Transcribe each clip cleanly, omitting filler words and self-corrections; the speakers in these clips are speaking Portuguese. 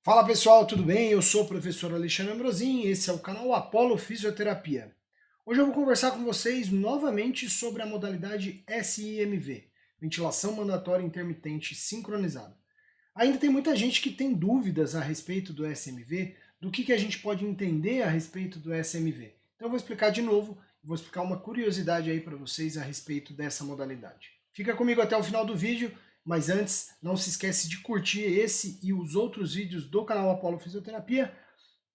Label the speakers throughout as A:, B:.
A: Fala pessoal, tudo bem? Eu sou o professor Alexandre Ambrosin e esse é o canal Apollo Fisioterapia. Hoje eu vou conversar com vocês novamente sobre a modalidade SIMV, ventilação mandatória intermitente sincronizada. Ainda tem muita gente que tem dúvidas a respeito do SMV, do que a gente pode entender a respeito do SMV. Então eu vou explicar de novo, vou explicar uma curiosidade aí para vocês a respeito dessa modalidade. Fica comigo até o final do vídeo, mas antes não se esquece de curtir esse e os outros vídeos do canal Apollo Fisioterapia.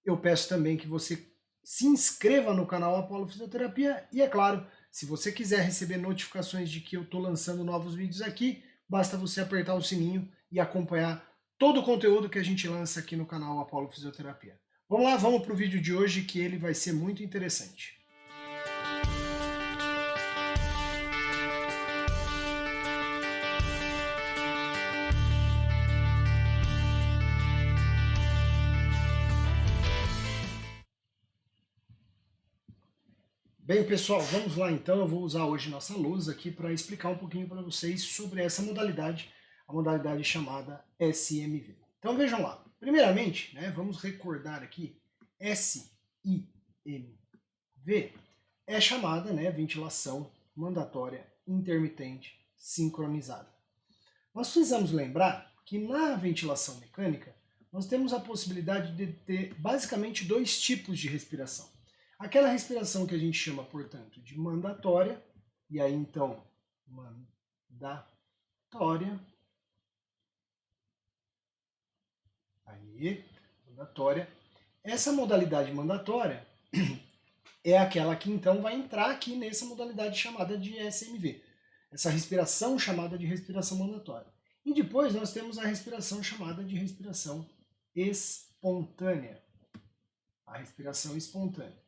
A: Eu peço também que você se inscreva no canal Apollo Fisioterapia e, é claro, se você quiser receber notificações de que eu estou lançando novos vídeos aqui, basta você apertar o sininho e acompanhar todo o conteúdo que a gente lança aqui no canal Apollo Fisioterapia. Vamos lá, vamos para o vídeo de hoje que ele vai ser muito interessante. Bem, pessoal, vamos lá então. Eu vou usar hoje nossa lousa aqui para explicar um pouquinho para vocês sobre essa modalidade, a modalidade chamada SIMV. Então vejam lá. Primeiramente, né, vamos recordar aqui, SIMV é chamada, né, ventilação mandatória intermitente sincronizada. Nós precisamos lembrar que na ventilação mecânica nós temos a possibilidade de ter basicamente dois tipos de respiração. Aquela respiração que a gente chama, portanto, de mandatória, e aí então, mandatória, aí, mandatória. Essa modalidade mandatória é aquela que então vai entrar aqui nessa modalidade chamada de SMV, essa respiração chamada de respiração mandatória. E depois nós temos a respiração chamada de respiração espontânea. A respiração espontânea.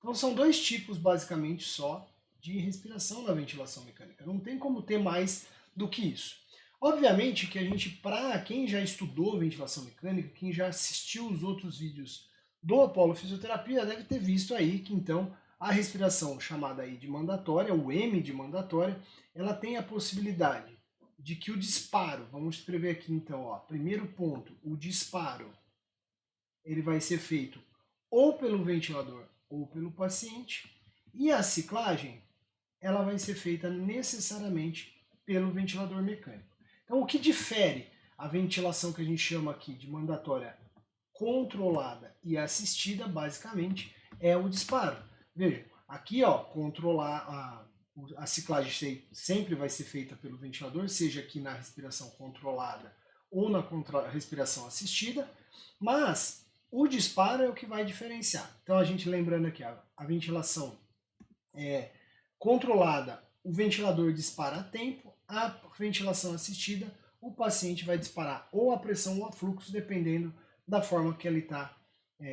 A: Então são dois tipos basicamente só de respiração na ventilação mecânica. Não tem como ter mais do que isso. Obviamente que a gente, para quem já estudou ventilação mecânica, quem já assistiu os outros vídeos do Apollo Fisioterapia, deve ter visto aí que então a respiração chamada aí de mandatória, o M de mandatória, ela tem a possibilidade de que o disparo, vamos escrever aqui então, ó, primeiro ponto, o disparo, ele vai ser feito ou pelo ventilador ou pelo paciente, e a ciclagem ela vai ser feita necessariamente pelo ventilador mecânico. Então, o que difere a ventilação que a gente chama aqui de mandatória controlada e assistida, basicamente, é o disparo. Veja, aqui, ó, controlar a ciclagem sempre vai ser feita pelo ventilador, seja aqui na respiração controlada ou na respiração assistida, mas o disparo é o que vai diferenciar. Então, a gente lembrando aqui, a ventilação controlada, o ventilador dispara a tempo, a ventilação assistida, o paciente vai disparar ou a pressão ou a fluxo, dependendo da forma que ele está,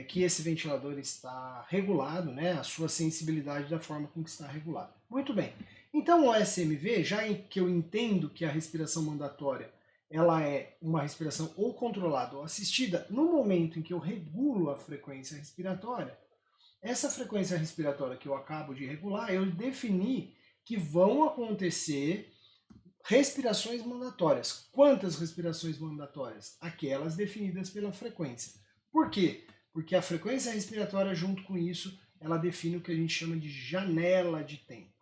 A: que esse ventilador está regulado, né, a sua sensibilidade da forma com que está regulado. Muito bem. Então o SMV, já que eu entendo que a respiração mandatória ela é uma respiração ou controlada ou assistida, no momento em que eu regulo a frequência respiratória, essa frequência respiratória que eu acabo de regular, eu defini que vão acontecer respirações mandatórias. Quantas respirações mandatórias? Aquelas definidas pela frequência. Por quê? Porque a frequência respiratória, junto com isso, ela define o que a gente chama de janela de tempo.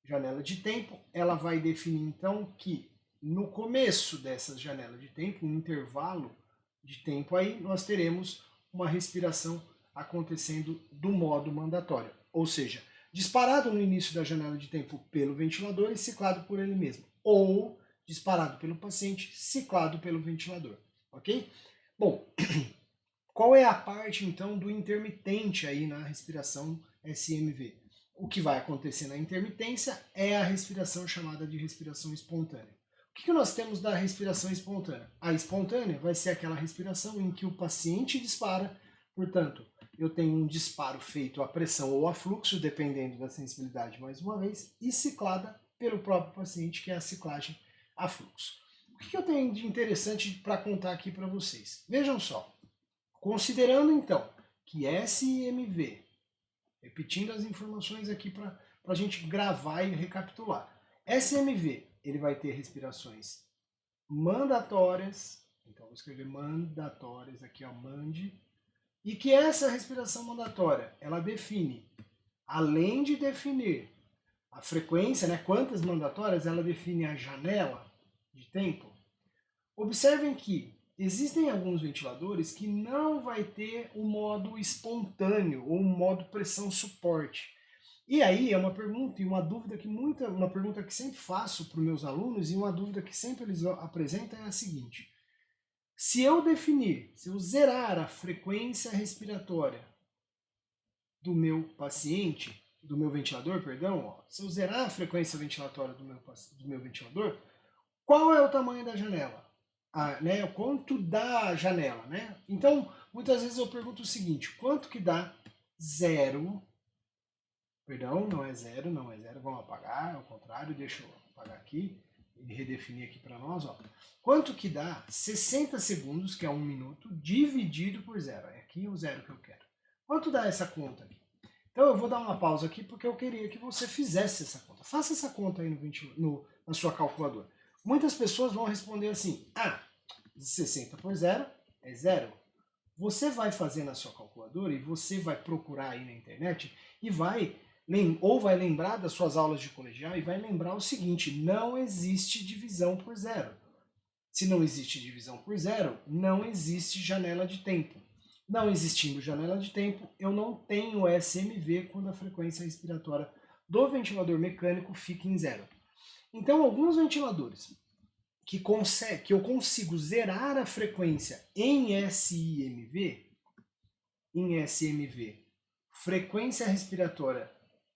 A: Janela de tempo, ela vai definir então que no começo dessa janela de tempo, um intervalo de tempo aí, nós teremos uma respiração acontecendo do modo mandatório, ou seja, disparado no início da janela de tempo pelo ventilador e ciclado por ele mesmo, ou disparado pelo paciente, ciclado pelo ventilador, ok? Bom, qual é a parte então do intermitente aí na respiração SMV? O que vai acontecer na intermitência é a respiração chamada de respiração espontânea. O que nós temos da respiração espontânea? A espontânea vai ser aquela respiração em que o paciente dispara, portanto, eu tenho um disparo feito a pressão ou a fluxo, dependendo da sensibilidade, mais uma vez, e ciclada pelo próprio paciente, que é a ciclagem a fluxo. O que eu tenho de interessante para contar aqui para vocês? Vejam só, considerando então que SIMV, repetindo as informações aqui para a gente gravar e recapitular, SMV ele vai ter respirações mandatórias, Então vou escrever mandatórias aqui, ó, mande. E que essa respiração mandatória, ela define, além de definir a frequência, né, quantas mandatórias, ela define a janela de tempo. Observem que existem alguns ventiladores que não vai ter o modo espontâneo ou o modo pressão suporte. E aí é uma pergunta e uma dúvida que uma pergunta que sempre faço para os meus alunos e uma dúvida que sempre eles apresentam é a seguinte: se eu definir, se eu zerar a frequência respiratória do meu paciente, do meu ventilador, perdão, ó, se eu zerar a frequência ventilatória do meu ventilador, qual é o tamanho da janela? Né, quanto dá a janela, né? Então, muitas vezes eu pergunto o seguinte: quanto que dá zero? Perdão, não é zero, não é zero. Vamos apagar, ao contrário, deixa eu apagar aqui e redefinir aqui para nós. Ó. Quanto que dá 60 segundos, que é 1 minuto, dividido por zero? É aqui o zero que eu quero. Quanto dá essa conta aqui? Então eu vou dar uma pausa aqui porque eu queria que você fizesse essa conta. Faça essa conta aí na sua calculadora. Muitas pessoas vão responder assim: 60 por zero é zero. Você vai fazer na sua calculadora e você vai procurar aí na internet e vai lembrar das suas aulas de colegial e vai lembrar o seguinte: não existe divisão por zero. Se não existe divisão por zero, não existe janela de tempo. Não existindo janela de tempo, eu não tenho SMV quando a frequência respiratória do ventilador mecânico fica em zero. Então, alguns ventiladores que eu consigo zerar a frequência em SMV, frequência respiratória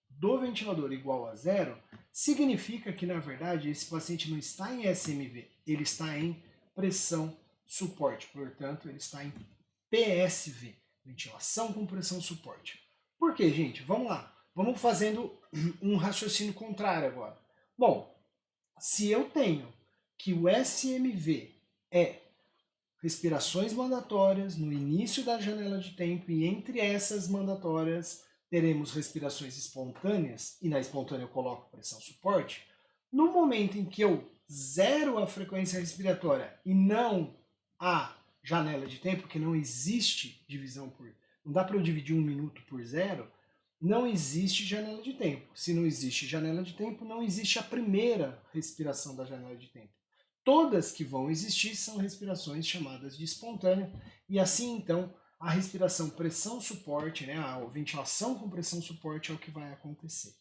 A: do ventilador igual a zero, significa que, na verdade, esse paciente não está em SMV, ele está em pressão suporte, portanto, ele está em PSV, ventilação com pressão suporte. Por quê, gente? Vamos lá, vamos fazendo um raciocínio contrário agora. Bom, se eu tenho que o SMV é respirações mandatórias no início da janela de tempo e entre essas mandatórias teremos respirações espontâneas, e na espontânea eu coloco pressão suporte, no momento em que eu zero a frequência respiratória e não a janela de tempo, que não existe divisão por... Não dá para eu dividir 1 minuto por zero, não existe janela de tempo. Se não existe janela de tempo, não existe a primeira respiração da janela de tempo. Todas que vão existir são respirações chamadas de espontânea, e assim então a respiração pressão suporte, né, a ventilação com pressão suporte é o que vai acontecer.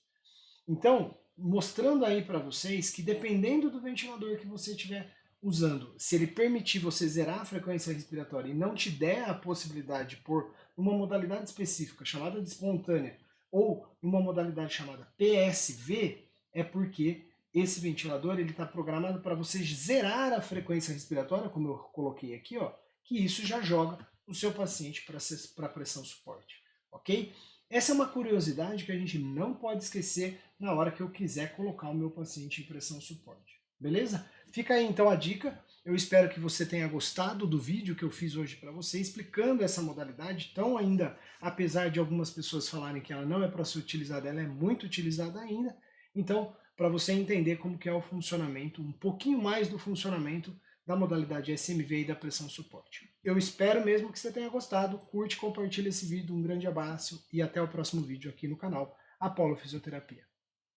A: Então, mostrando aí para vocês que dependendo do ventilador que você estiver usando, se ele permitir você zerar a frequência respiratória e não te der a possibilidade de pôr uma modalidade específica chamada de espontânea ou uma modalidade chamada PSV, é porque esse ventilador ele está programado para você zerar a frequência respiratória, como eu coloquei aqui, ó, que isso já joga o seu paciente para pressão suporte, ok? Essa é uma curiosidade que a gente não pode esquecer na hora que eu quiser colocar o meu paciente em pressão suporte, beleza? Fica aí então a dica, eu espero que você tenha gostado do vídeo que eu fiz hoje para você, explicando essa modalidade, então ainda, apesar de algumas pessoas falarem que ela não é para ser utilizada, ela é muito utilizada ainda, então para você entender como que é o funcionamento, um pouquinho mais do funcionamento da modalidade SMV e da pressão suporte. Eu espero mesmo que você tenha gostado, curte, compartilha esse vídeo, um grande abraço e até o próximo vídeo aqui no canal Apollo Fisioterapia.